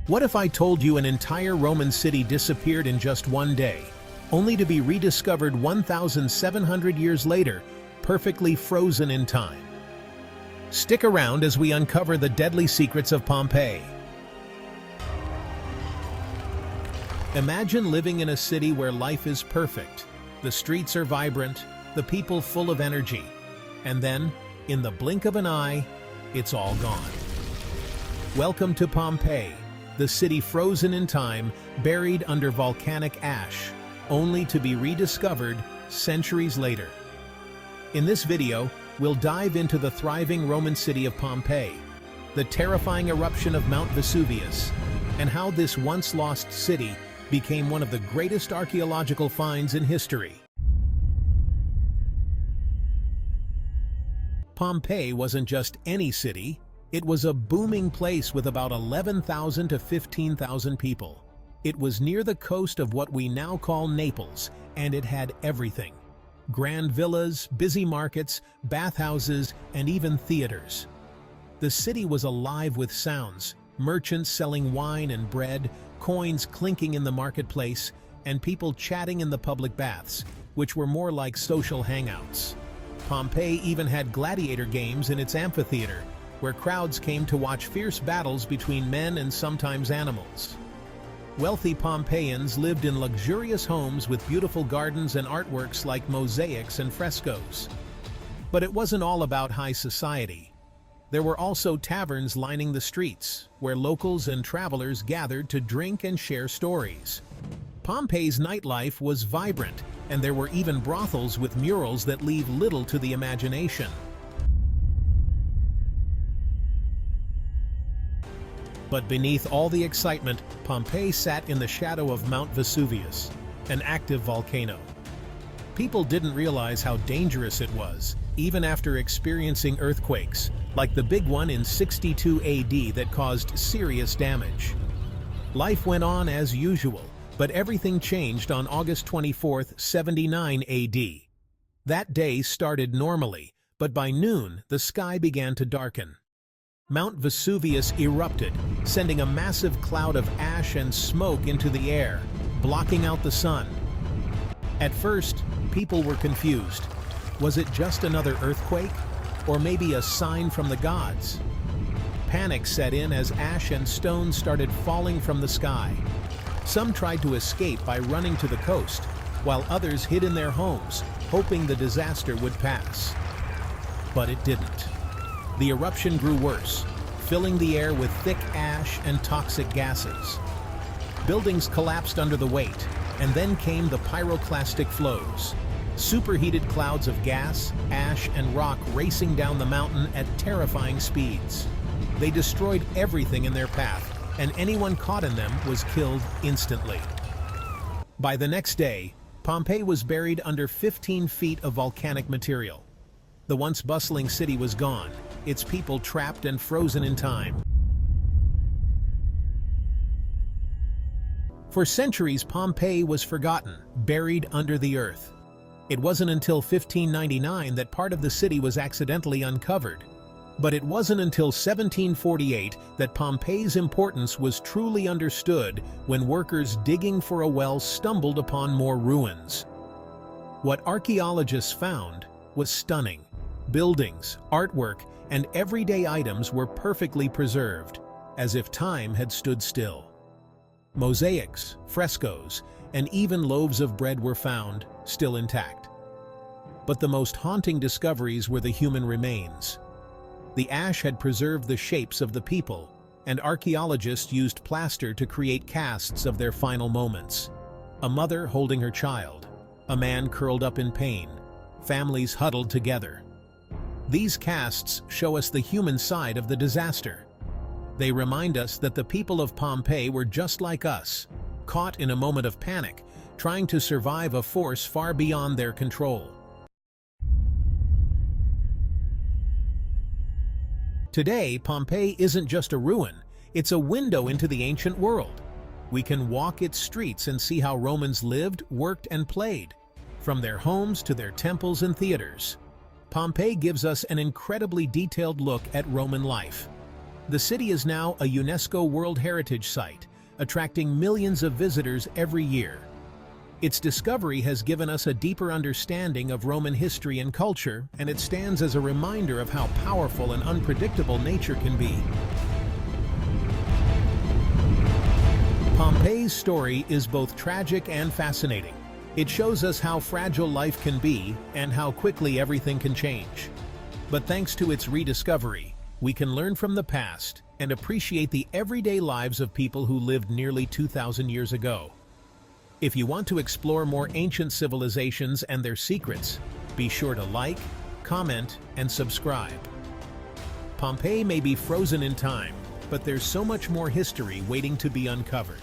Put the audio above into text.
What if I told you an entire Roman city disappeared in just one day, only to be rediscovered 1,700 years later, perfectly frozen in time? Stick around as we uncover the deadly secrets of Pompeii. Imagine living in a city where life is perfect, the streets are vibrant, the people full of energy, and then, in the blink of an eye, it's all gone. Welcome to Pompeii, the city frozen in time, buried under volcanic ash, only to be rediscovered centuries later. In this video, we'll dive into the thriving Roman city of Pompeii, the terrifying eruption of Mount Vesuvius, and how this once-lost city became one of the greatest archaeological finds in history. Pompeii wasn't just any city, it was a booming place with about 11,000 to 15,000 people. It was near the coast of what we now call Naples, and it had everything. Grand villas, busy markets, bathhouses, and even theaters. The city was alive with sounds, merchants selling wine and bread, coins clinking in the marketplace, and people chatting in the public baths, which were more like social hangouts. Pompeii even had gladiator games in its amphitheater, where crowds came to watch fierce battles between men and sometimes animals. Wealthy Pompeians lived in luxurious homes with beautiful gardens and artworks like mosaics and frescoes. But it wasn't all about high society. There were also taverns lining the streets, where locals and travelers gathered to drink and share stories. Pompeii's nightlife was vibrant, and there were even brothels with murals that leave little to the imagination. But beneath all the excitement, Pompeii sat in the shadow of Mount Vesuvius, an active volcano. People didn't realize how dangerous it was, even after experiencing earthquakes, like the big one in 62 AD that caused serious damage. Life went on as usual, but everything changed on August 24, 79 AD. That day started normally, but by noon, the sky began to darken. Mount Vesuvius erupted, sending a massive cloud of ash and smoke into the air, blocking out the sun. At first, people were confused. Was it just another earthquake? Or maybe a sign from the gods? Panic set in as ash and stones started falling from the sky. Some tried to escape by running to the coast, while others hid in their homes, hoping the disaster would pass. But it didn't. The eruption grew worse, filling the air with thick ash and toxic gases. Buildings collapsed under the weight, and then came the pyroclastic flows. Superheated clouds of gas, ash, and rock racing down the mountain at terrifying speeds. They destroyed everything in their path, and anyone caught in them was killed instantly. By the next day, Pompeii was buried under 15 feet of volcanic material. The once bustling city was gone, its people trapped and frozen in time. For centuries, Pompeii was forgotten, buried under the earth. It wasn't until 1599 that part of the city was accidentally uncovered. But it wasn't until 1748 that Pompeii's importance was truly understood when workers digging for a well stumbled upon more ruins. What archaeologists found was stunning. Buildings, artwork, and everyday items were perfectly preserved, as if time had stood still. Mosaics, frescoes, and even loaves of bread were found, still intact. But the most haunting discoveries were the human remains. The ash had preserved the shapes of the people, and archaeologists used plaster to create casts of their final moments. A mother holding her child, a man curled up in pain, families huddled together. These casts show us the human side of the disaster. They remind us that the people of Pompeii were just like us, caught in a moment of panic, trying to survive a force far beyond their control. Today, Pompeii isn't just a ruin, it's a window into the ancient world. We can walk its streets and see how Romans lived, worked, and played, from their homes to their temples and theaters. Pompeii gives us an incredibly detailed look at Roman life. The city is now a UNESCO World Heritage Site, attracting millions of visitors every year. Its discovery has given us a deeper understanding of Roman history and culture, and it stands as a reminder of how powerful and unpredictable nature can be. Pompeii's story is both tragic and fascinating. It shows us how fragile life can be and how quickly everything can change. But thanks to its rediscovery, we can learn from the past and appreciate the everyday lives of people who lived nearly 2,000 years ago. If you want to explore more ancient civilizations and their secrets, be sure to like, comment, and subscribe. Pompeii may be frozen in time, but there's so much more history waiting to be uncovered.